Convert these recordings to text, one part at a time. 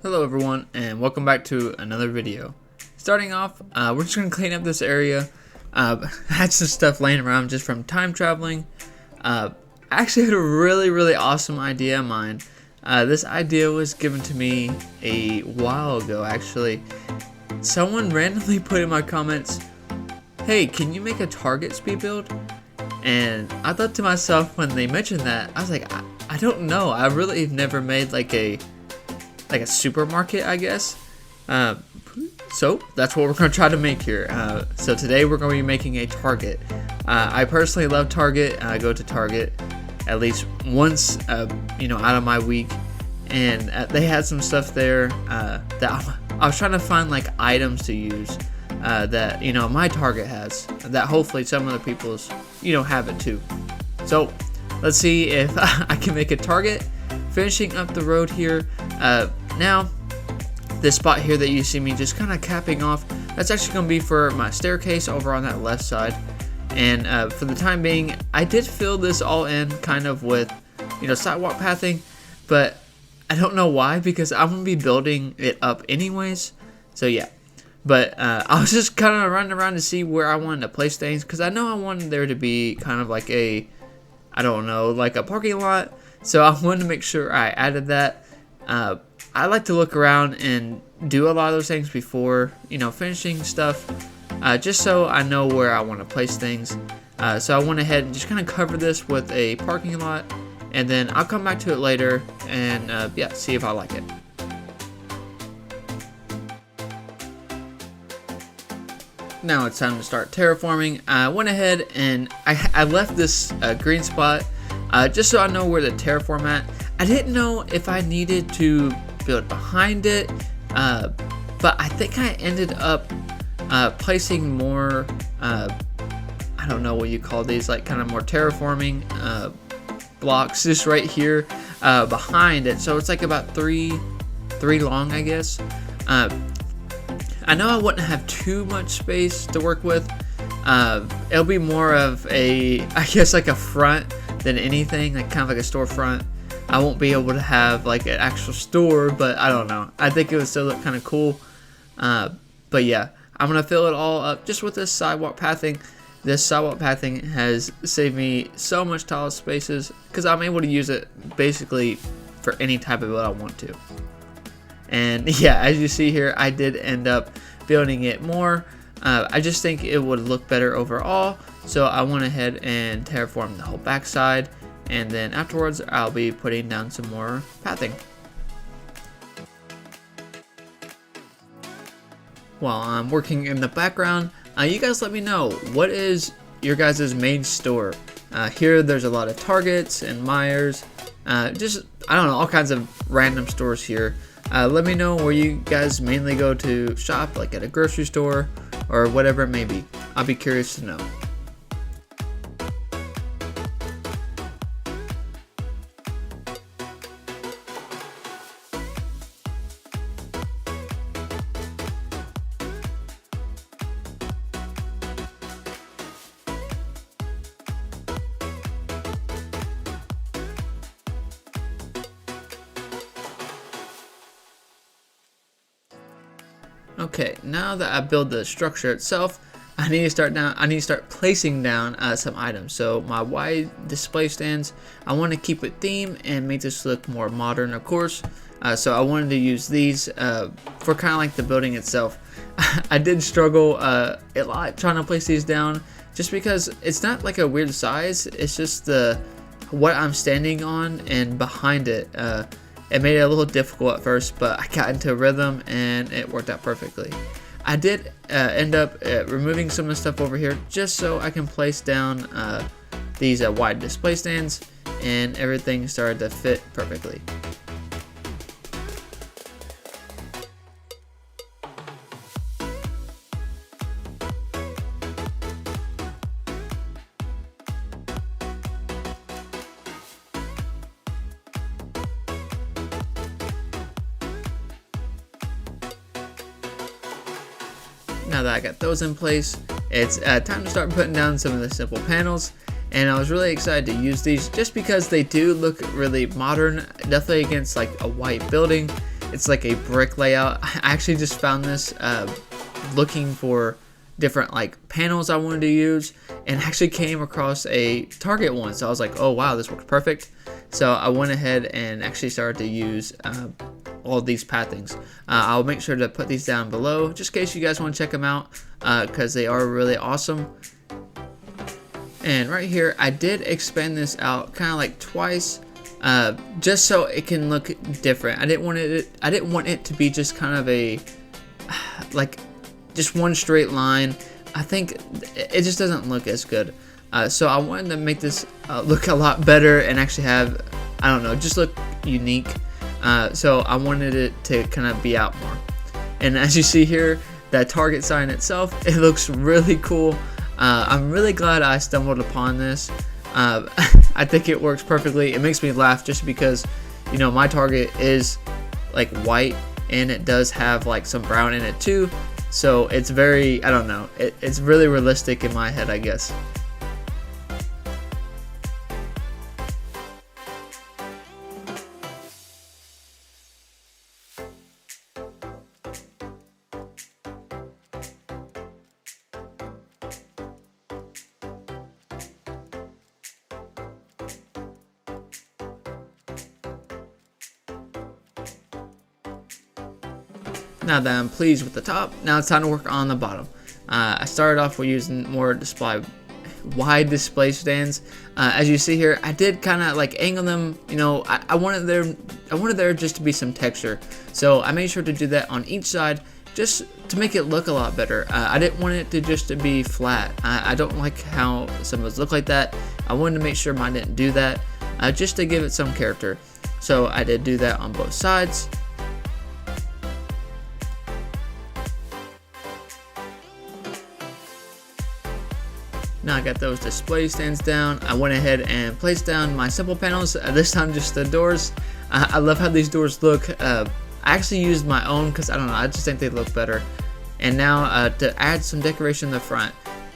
Hello everyone, and welcome back to another video. Starting off, we're just going to clean up this area. Had some stuff laying around just from time traveling. I actually had a really awesome idea in mind. This idea was given to me a while ago actually. Someone randomly put in my comments, "Hey, can you make a target speed build?" And I thought to myself when they mentioned that, I was like, I don't know. I really have never made like a supermarket, I guess. So that's what we're going to try to make here. So today we're going to be making a Target. I personally love Target. I go to Target at least once, out of my week, and they had some stuff there that I was trying to find like items to use that my Target has, that hopefully some other people's have it too. So let's see if I can make a Target. Finishing up the road here. Now, this spot here that you see me just kind of capping off, that's actually going to be for my staircase over on that left side. And for the time being, I did fill this all in kind of with, sidewalk pathing, but I don't know why, because I'm going to be building it up anyways. So yeah, but I was just kind of running around to see where I wanted to place things, because I know I wanted there to be kind of like a, like a parking lot. So I wanted to make sure I added that. I like to look around and do a lot of those things before, finishing stuff, just so I know where I want to place things. So I went ahead and just kind of cover this with a parking lot, and then I'll come back to it later and see if I like it. Now it's time to start terraforming. I went ahead and I left this green spot just so I know where the terraform at. I didn't know if I needed to build behind it, but I think I ended up placing more, I don't know what you call these, like kind of more terraforming blocks just right here behind it. So it's like about three long, I guess. I know I wouldn't have too much space to work with. It'll be more of a, I guess, like a front than anything, like kind of like a storefront. I won't be able to have like an actual store, but I don't know. I think it would still look kind of cool. But yeah, I'm going to fill it all up just with this sidewalk pathing. This sidewalk pathing has saved me so much tile spaces because I'm able to use it basically for any type of build I want to. And yeah, as you see here, I did end up building it more. I just think it would look better overall. So I went ahead and terraformed the whole backside. And then afterwards, I'll be putting down some more pathing. While I'm working in the background, you guys let me know, what is your guys' main store? Here there's a lot of Targets and Myers, just, I don't know, all kinds of random stores here. Let me know where you guys mainly go to shop, like at a grocery store or whatever it may be. I'll be curious to know. Okay, now that I build the structure itself, I need to start placing down some items. So my wide display stands, I want to keep it themed and make this look more modern, of course. So I wanted to use these for kind of like the building itself. I did struggle a lot trying to place these down, just because it's not like a weird size. It's just what I'm standing on and behind it. It made it a little difficult at first, but I got into a rhythm and it worked out perfectly. I did end up removing some of the stuff over here just so I can place down these wide display stands, and everything started to fit perfectly. Now that I got those in place, it's time to start putting down some of the simple panels. And I was really excited to use these just because they do look really modern, definitely against like a white building. It's like a brick layout. I actually just found this looking for different like panels I wanted to use, and actually came across a Target one. So I was like, oh wow, this works perfect. So I went ahead and actually started to use all these pathings. I'll make sure to put these down below just in case you guys want to check them out, because they are really awesome. And right here, I did expand this out kind of like twice, just so it can look different. I didn't want it to be just kind of a like just one straight line. I think it just doesn't look as good. So I wanted to make this look a lot better and actually have, I don't know, just look unique. So I wanted it to kind of be out more. And as you see here, that Target sign itself, it looks really cool. I'm really glad I stumbled upon this. I think it works perfectly. It makes me laugh just because, you know, my Target is like white and it does have like some brown in it too. So it's very, I don't know, it's really realistic in my head, I guess. Now that I'm pleased with the top, now it's time to work on the bottom. I started off with using more wide display stands. As you see here, I did kind of like angle them. You know, I wanted there just to be some texture, so I made sure to do that on each side just to make it look a lot better. I didn't want it to just to be flat. I don't like how some of us look like that. I wanted to make sure mine didn't do that, just to give it some character. So I did do that on both sides. Now I got those display stands down. I went ahead and placed down my simple panels, this time just the doors. I love how these doors look. I actually used my own because I don't know, I just think they look better. And now to add some decoration in the front,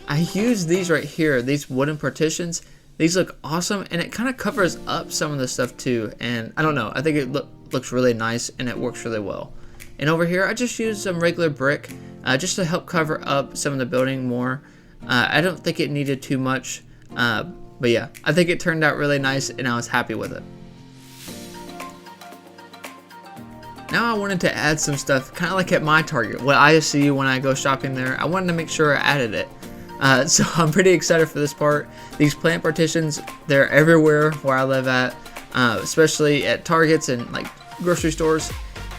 I used these right here, these wooden partitions. These look awesome, and it kind of covers up some of the stuff too. And I don't know, I think it looks really nice and it works really well. And over here, I just used some regular brick just to help cover up some of the building more. I don't think it needed too much, but yeah, I think it turned out really nice and I was happy with it. Now I wanted to add some stuff kind of like at my Target, what I see when I go shopping there. I wanted to make sure I added it. So I'm pretty excited for this part. These plant partitions, they're everywhere where I live at, especially at Targets and like grocery stores.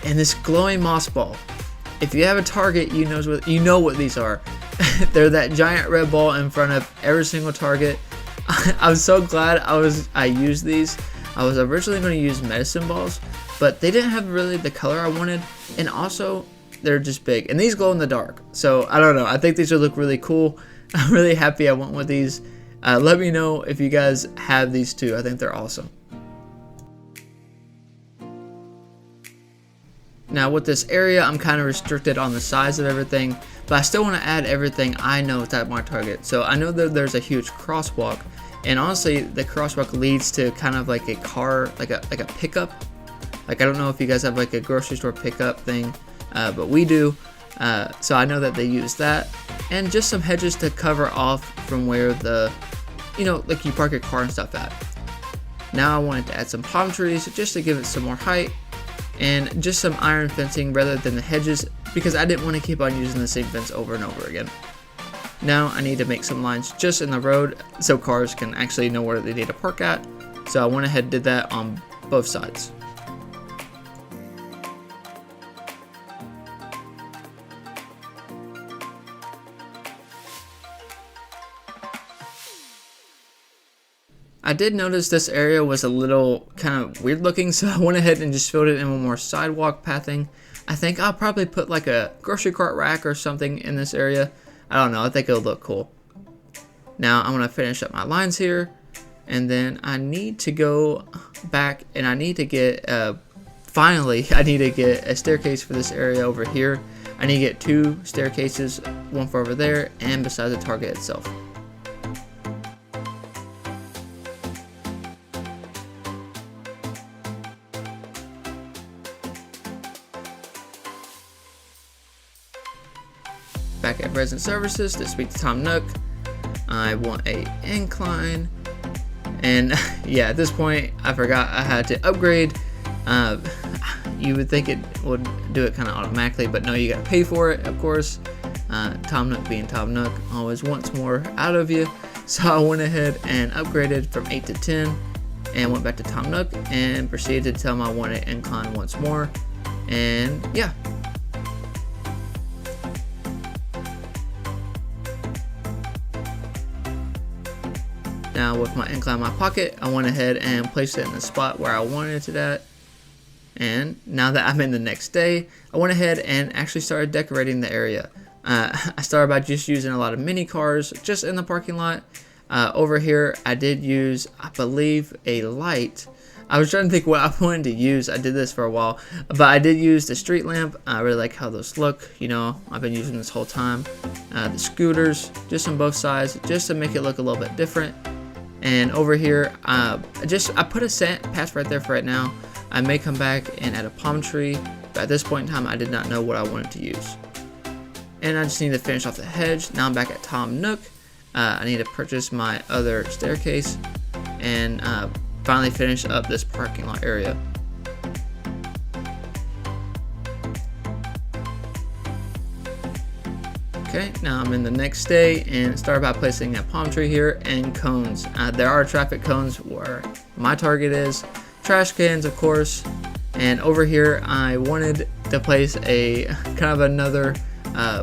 And this glowing moss ball, if you have a Target, you know what these are. They're that giant red ball in front of every single Target. I'm so glad I used these. I was originally going to use medicine balls, but they didn't have really the color I wanted, and also they're just big, and these glow in the dark. So I don't know, I think these would look really cool. I'm really happy I went with these. Let me know if you guys have these too. I think they're awesome. Now with this area, I'm kind of restricted on the size of everything, but I still want to add everything I know at my Target. So I know that there's a huge crosswalk, and honestly, the crosswalk leads to kind of like a car, like a pickup. Like I don't know if you guys have like a grocery store pickup thing, but we do. So I know that they use that, and just some hedges to cover off from where the, you know, like you park your car and stuff at. Now I wanted to add some palm trees just to give it some more height, and just some iron fencing rather than the hedges, because I didn't want to keep on using the same fence over and over again. Now I need to make some lines just in the road so cars can actually know where they need to park at. So I went ahead and did that on both sides. I did notice this area was a little kind of weird looking, so I went ahead and just filled it in with more sidewalk pathing. I think I'll probably put like a grocery cart rack or something in this area. I don't know, I think it'll look cool. Now I'm going to finish up my lines here, and then I need to go back and I need to get, finally, I need to get a staircase for this area over here. I need to get 2 staircases, one for over there and beside the Target itself. back at Resident Services to speak to Tom Nook. I want a incline, and yeah, at this point I forgot I had to upgrade. You would think it would do it kind of automatically, but no, you gotta pay for it, of course. Tom Nook being Tom Nook always wants more out of you, so I went ahead and upgraded from 8 to 10 and went back to Tom Nook and proceeded to tell him I want an incline once more. And yeah, now with my incline in my pocket, I went ahead and placed it in the spot where I wanted it at. And now that I'm in the next day, I went ahead and actually started decorating the area. I started by just using a lot of mini cars just in the parking lot. Over here, I did use, I believe, a light. I was trying to think what I wanted to use. I did this for a while, but I did use the street lamp. I really like how those look. You know, I've been using this whole time. The scooters, just on both sides, just to make it look a little bit different. And over here, I put a sand patch right there for right now. I may come back and add a palm tree, but at this point in time, I did not know what I wanted to use. And I just need to finish off the hedge. Now I'm back at Tom Nook. I need to purchase my other staircase and finally finish up this parking lot area. Okay, now I'm in the next day and started by placing a palm tree here and cones. There are traffic cones where my target is, trash cans of course, and over here I wanted to place a kind of another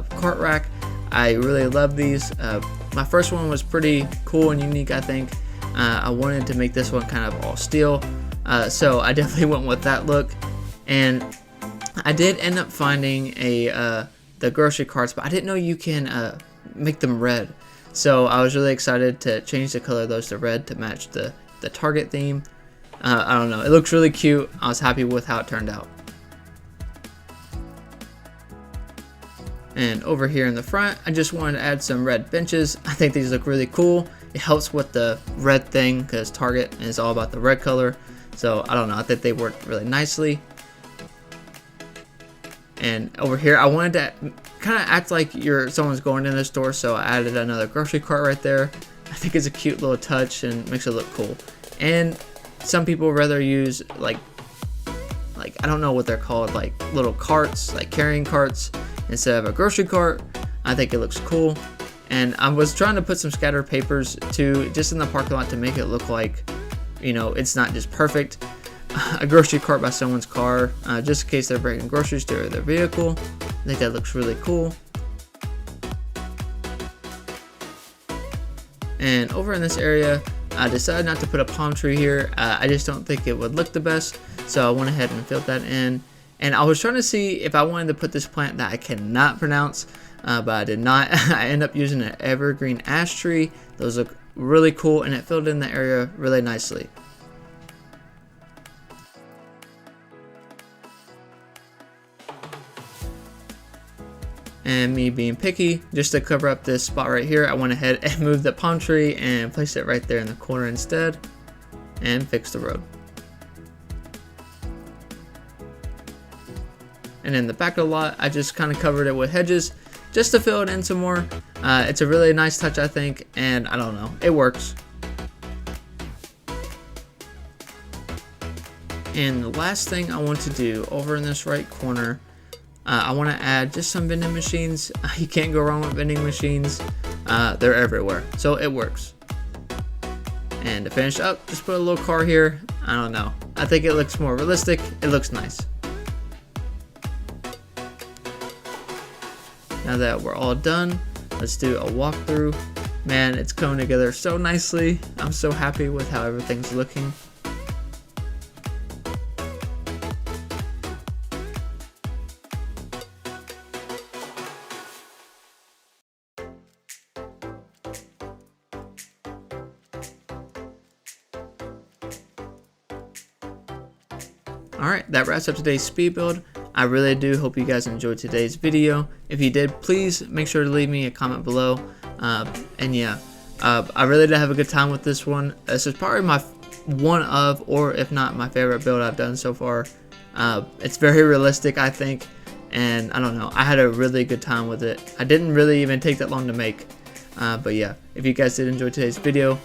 cart rack. I really love these. My first one was pretty cool and unique, I think. I wanted to make this one kind of all steel, so I definitely went with that look. And I did end up finding the grocery carts, but I didn't know you can make them red. So I was really excited to change the color of those to red to match the Target theme. I don't know, it looks really cute. I was happy with how it turned out. And over here in the front, I just wanted to add some red benches. I think these look really cool. It helps with the red thing because Target is all about the red color. So I don't know, I think they worked really nicely. And over here, I wanted to kind of act like someone's going in the store, so I added another grocery cart right there. I think it's a cute little touch and makes it look cool. And some people rather use like I don't know what they're called, like little carts, like carrying carts, instead of a grocery cart. I think it looks cool. And I was trying to put some scattered papers too, just in the parking lot to make it look like, you know, it's not just perfect. A grocery cart by someone's car, just in case they're bringing groceries to their vehicle. I think that looks really cool. And over in this area, I decided not to put a palm tree here. I just don't think it would look the best, so I went ahead and filled that in. And I was trying to see if I wanted to put this plant that I cannot pronounce, but I did not. I ended up using an evergreen ash tree. Those look really cool, and it filled in the area really nicely. And me being picky, just to cover up this spot right here, I went ahead and moved the palm tree and placed it right there in the corner instead, and fixed the road. And in the back of the lot, I just kind of covered it with hedges just to fill it in some more. It's a really nice touch, I think, and I don't know, it works. And the last thing I want to do over in this right corner, I want to add just some vending machines. You can't go wrong with vending machines. They're everywhere, so it works. And to finish up, just put a little car here. I don't know, I think it looks more realistic. It looks nice. Now that we're all done, let's do a walkthrough. Man, it's coming together so nicely. I'm so happy with how everything's looking. Alright, that wraps up today's speed build. I really do hope you guys enjoyed today's video. If you did, please make sure to leave me a comment below. And yeah, I really did have a good time with this one. This is probably my one of, or if not my favorite build I've done so far. It's very realistic, I think, and I don't know, I had a really good time with it. I didn't really even take that long to make, but yeah, if you guys did enjoy today's video,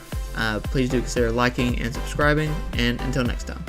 please do consider liking and subscribing, and until next time.